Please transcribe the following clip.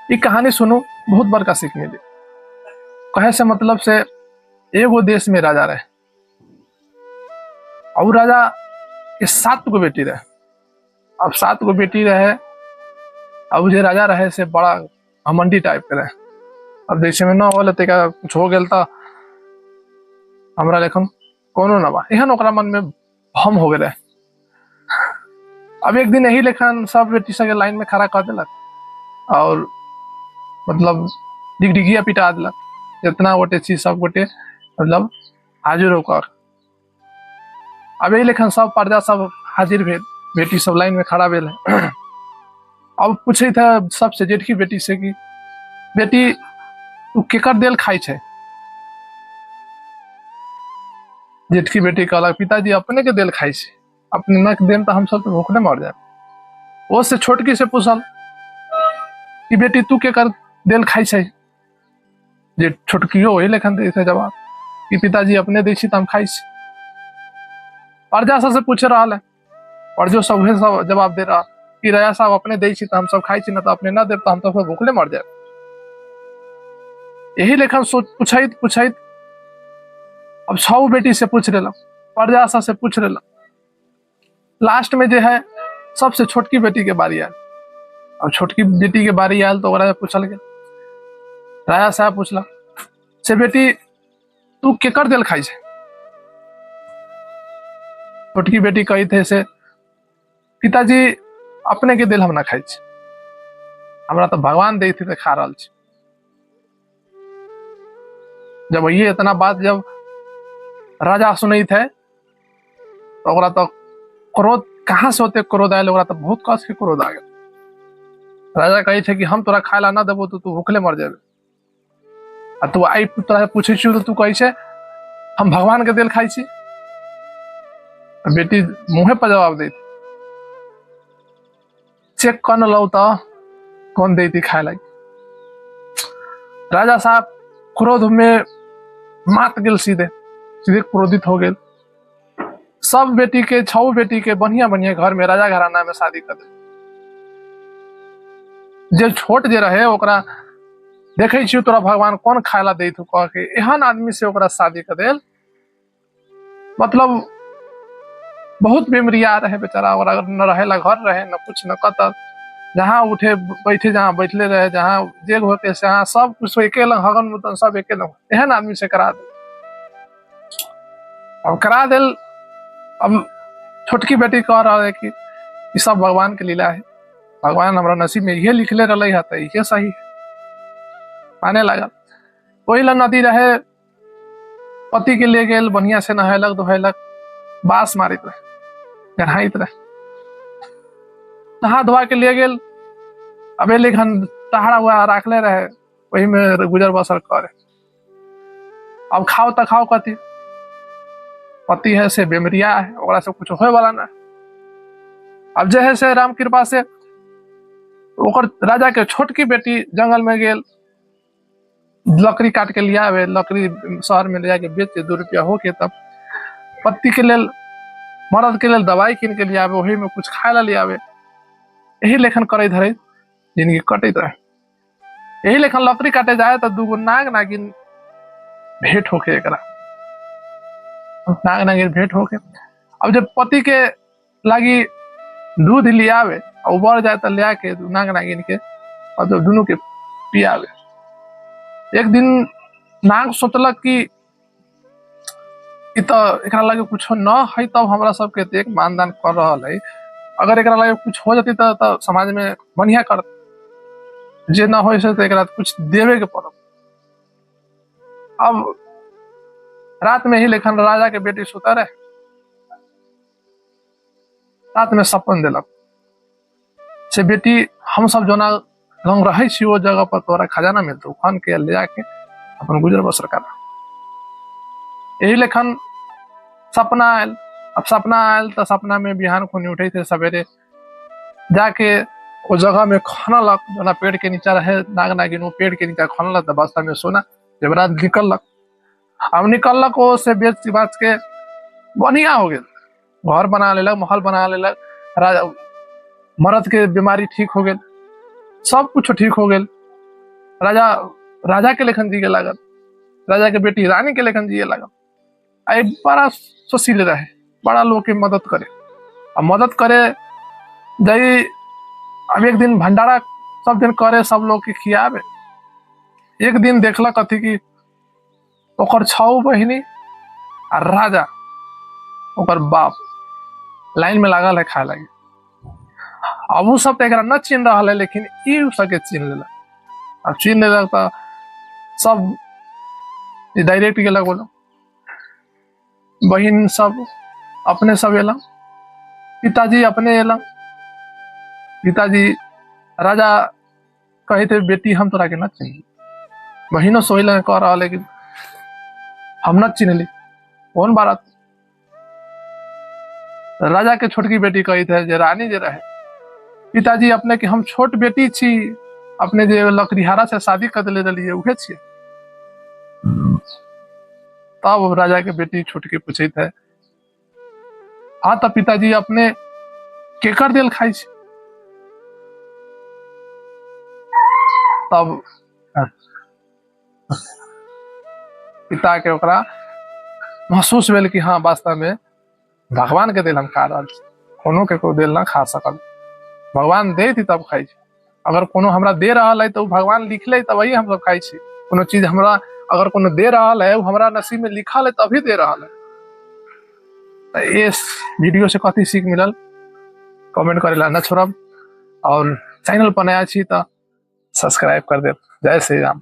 ये कहानी सुनो, बहुत बड़का सीख मिली। कहे से मतलब से एगो देश में राजा रहे और राजा के 7 गो बेटी रहे। अब 7 गो बेटी रहे, अब जे राजा रहे से बड़ा घमंडी टाइप के रहे। अब देश में न होले तेका कुछ हो गेल तो हमरा लेखन कोनो न बा, एहन ओकरा मन में भम हो गए। अब एक दिन यही लेखन सब बेटी सके लाइन में खड़ा कर दिलक और मतलब डिगडिगिया पिटा दिलक। जितना गोटे चीज सब गोटे मतलब हाजिर होकर। अब यही लेखन सब प्रजा सब हाजिर भेल, बेटी सब लाइन में खड़ा भेल है। अब पूछे था सबसे जेठकी बेटी से कि बेटी तू केकर देल खाई छे। जेठकी बेटी कहलक पिताजी अपने के देल खाई छे, अपने न देम तो हम सब तो भूखले मर जाए। वो से छोटकी से पूछल कि बेटी तू केकर देल खाई छे। जे छोटकियो वही लेखन दे थे जवाब कि पिताजी अपने दै छी तो हम खाई छी। प्रजा सब से पूछ रहा है और जो सब जवाब दे रहा कि राजा साहब अपने दै छी तो हम सब खाई छी, ना तो अपने ना दे तो हम तो भूखले मर जाए। यही लेखन पूछत पूछत अब 6 बेटी से पूछ रहा, प्रजा सब से पूछ रहा। लास्ट में जो है सबसे छोटकी बेटी के बारी आयल। अब छोटकी बेटी के बारी आयल तो राजा पूछल गया। राजा साहब पूछला से बेटी तू केकर देल खाई छे। छोटकी बेटी कही थे से पिताजी अपने के दिल हम ना खाई छे, हमरा तो भगवान दे थे खा रहा छे। जब ये इतना बात जब राजा सुनई थे तो ओकरा तो क्रोध कहाँ से होते क्रोध आयल, ओकरा तो बहुत कस के क्रोध आ गया। राजा कही थे कि हम तोरा खाए ला ना देबो तो तू भूखले मर जाबे। आ तू आई तोरा पूछे छी तो तू कही छे हम भगवान के दिल खाई छी। बेटी मुंहे पर जवाब दी चेक कर लो तो कौन देती खाए लगी। राजा साहब क्रोध में मात गेल, सीधे सीधे क्रोधित हो गए। सब बेटी के 6 बेटी के बढ़िया बढ़िया घर में राजा घराना में शादी कर दे। जे छोट जे रहे ओकरा देखे छी तोरा भगवान कौन खायला दे तू कह के एहन आदमी से ओकरा शादी कर देल। मतलब बहुत बेमरिया रहे बेचारा, और न रहेला घर रहे न कुछ न कतल। जहाँ उठे बैठे जहाँ बैठले रहे, जहाँ जेल होते से जहाँ सब कुछ एके लंग हगन मुतन सब एके लंग, एहन आदमी से करा दे। अब करा दिल। अब छोटकी बेटी कह रहा है कि ये सब भगवान के लीला है, भगवान हमारा नसीब में ये लिखले रही है तो ये सही है, माने लगा। वही ला नदी रहे, पति के ले गेल, बढ़िया से नहेलक धोलक, बास मारित रहे, गढ़ाइत रहे, नहा धोआ के ले गेल। अब लेखन टहरा हुआ राखले रहे, वही में गुजर बसर करे। अब खाओ तो खाओ कथी, पति है से बेमरिया है, ओकरा से कुछ होए वाला ना। अब जे है से राम कृपा से ओकर राजा के छोटकी बेटी जंगल में गेल, लकड़ी काट के लिया आवे, लकड़ी शहर में ले जाके बेच के 2 रुपया हो के तब पति के लेल मर्द के लेल दवाई कीन के लिया आवे, वही में कुछ खाए ला लिया आवे। यही लेखन करे धरे जिंदगी कटे रहे। यही लेखन लकड़ी काटे जाए तो 2 गो नाग नागिन भेंट होके एकरा, नाग नागिन भेंट होके। अब जब पति के लागी दूध लिया आवे और उबर जाए तो लिया के नाग नागिन के और जब दोनों के पियावे। एक दिन नाग सोचलक कि तो एकरा लगे कुछ न है तब हमरा सबके एक मानदान कर रहा है, अगर एकरा लगे कुछ हो जाती तो समाज में बढ़िया कर, जे न हो से तो एकरा कुछ देवे के पड़ो। अब रात में ही लेखन राजा के बेटी सुता रहे, रात में सपन दिलक से बेटी हम सब जो ना लंग रहे छी वो जगह पर तोरा खजाना मिलतो, खान के ले जाके अपन गुजर बसर कर। यही लेखन सपना आयल। अब सपना आयल तो सपना में बिहान खुनी उठे थे सवेरे, जाके वो जगह में खनलक जो ना पेड़ के नीचे रहे नाग नागिन, वो पेड़ के नीचे खनलक तो बस्ता में सोना जब रात निकलक। अब निकलक वो से बेच बाच के बढ़िया हो गया, घर बना लेलक, महल बना लेलक, राजा मर्द के बीमारी ठीक हो गई, सब कुछ ठीक हो गए। राजा राजा के लेखन जिए लागल, राजा के बेटी रानी के लेखन जिए लागल। आ बड़ा सुशील रहे, बड़ा लोग के मदद करे, अब मदद करे जई। अब एक दिन भंडारा सब दिन करे, सब लोग के खियावे। एक दिन देखला कथी की ओकर 6 बहिनी आ राजा ओकर बाप लाइन में लागल है खाए लगे। अब वो सब एकरा न चिन्ह रहा है, लेकिन ई सबके चिन्ह लेला। अब चिन्ह लेला तो सब डायरेक्ट गेलक, बोलो बहन सब अपने सब एला, पिताजी अपने एला। पिताजी राजा कहे थे बेटी हम तोरा के न चिन्ह, बहनों सोहिल कह रहा, लेकिन हम न चिन्हली कौन बारात। राजा के छोटकी बेटी कही थे जे रानी जे रहे, पिताजी अपने के हम छोट बेटी छी, अपने जे लकड़ीहारा से शादी कर दिले रहिए उहे छिए। तब राजा के बेटी छोटकी पूछे थे, हाँ तब पिताजी अपने केकर दिल खाई छी। तब पिता के ओकरा महसूस भेल कि हाँ वास्तव में भगवान के दिल हम खा रहा, कोनो के को दिल ना खा सकल, भगवान दे थी तब खाई छी। अगर कोनो हमरा दे रहा है तो भगवान लिखले तब वही हम सब खाई छी। कोनो चीज हमरा अगर कोनो दे रहा है वो हमरा नसीब में लिखा है तभी दे रहा है। तो इस वीडियो से कथी सीख मिलल कमेंट करेला न छोड़ब, और चैनल पर नया छी तो सब्सक्राइब कर दे। जय श्री राम।